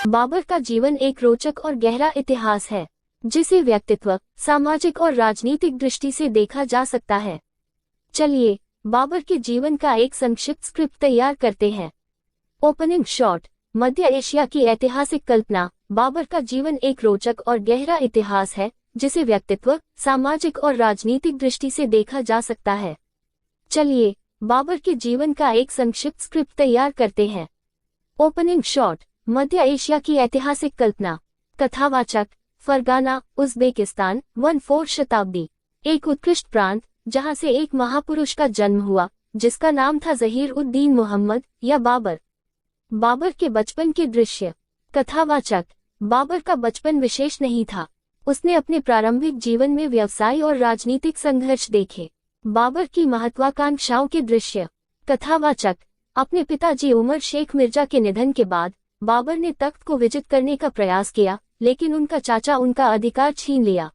बाबर का जीवन एक रोचक और गहरा इतिहास है, जिसे व्यक्तित्व, सामाजिक और राजनीतिक दृष्टि से देखा जा सकता है। चलिए, बाबर के जीवन का एक संक्षिप्त स्क्रिप्ट तैयार करते हैं। Opening shot. मध्य एशिया की ऐतिहासिक कल्पना। बाबर का जीवन एक रोचक और गहरा इतिहास है, जिसे व्यक्तित्व, सामाजिक और राजनीतिक दृष्टि से देखा जा सकता है। चलिए, बाबर के जीवन का एक संक्षिप्त स्क्रिप्ट तैयार करते हैं। Opening shot. मध्य एशिया की ऐतिहासिक कल्पना। कथावाचक, फरगाना, उज़्बेकिस्तान, 14वीं शताब्दी। एक उत्कृष्ट प्रांत, जहां से एक महापुरुष का जन्म हुआ, जिसका नाम था ज़हीर-उद-दीन मोहम्मद या बाबर। बाबर के बचपन के दृश्य। कथावाचक, बाबर का बचपन विशेष नहीं था। उसने अपने प्रारंभिक जीवन में व्यवसाय और राजनीतिक संघर्ष देखे। बाबर की महत्वाकांक्षाओं के दृश्य। कथावाचक, अपने पिताजी उमर शेख मिर्जा के निधन के बाद बाबर ने तख्त को विजित करने का प्रयास किया, लेकिन उनका चाचा उनका अधिकार छीन लिया।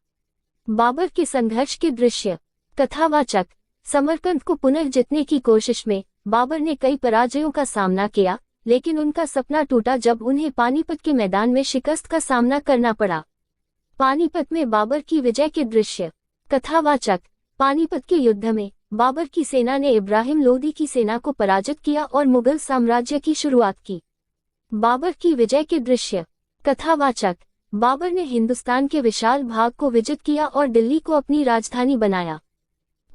बाबर के संघर्ष के दृश्य। कथावाचक, समरकंद को पुनः जीतने की कोशिश में बाबर ने कई पराजयों का सामना किया, लेकिन उनका सपना टूटा जब उन्हें पानीपत के मैदान में शिकस्त का सामना करना पड़ा। पानीपत में बाबर की विजय के दृश्य। कथावाचक, पानीपत के युद्ध में बाबर की सेना ने इब्राहिम लोदी की सेना को पराजित किया और मुगल साम्राज्य की शुरुआत की। बाबर की विजय के दृश्य। कथावाचक, बाबर ने हिंदुस्तान के विशाल भाग को विजित किया और दिल्ली को अपनी राजधानी बनाया।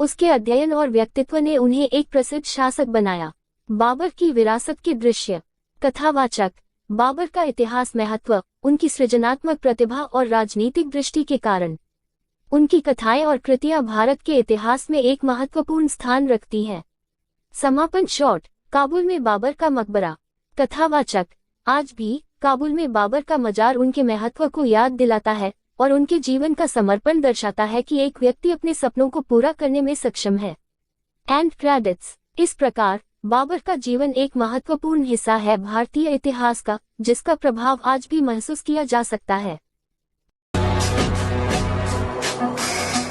उसके अध्ययन और व्यक्तित्व ने उन्हें एक प्रसिद्ध शासक बनाया। बाबर की विरासत के दृश्य। कथावाचक, बाबर का इतिहास महत्व, उनकी सृजनात्मक प्रतिभा और राजनीतिक दृष्टि के कारण। उनकी कथाएं और कृतियां भारत के इतिहास में एक महत्वपूर्ण स्थान रखती हैं। समापन शॉट। काबुल में बाबर का मकबरा। कथावाचक, आज भी काबुल में बाबर का मजार उनके महत्व को याद दिलाता है और उनके जीवन का समर्पण दर्शाता है कि एक व्यक्ति अपने सपनों को पूरा करने में सक्षम है। And credits. इस प्रकार बाबर का जीवन एक महत्वपूर्ण हिस्सा है भारतीय इतिहास का, जिसका प्रभाव आज भी महसूस किया जा सकता है।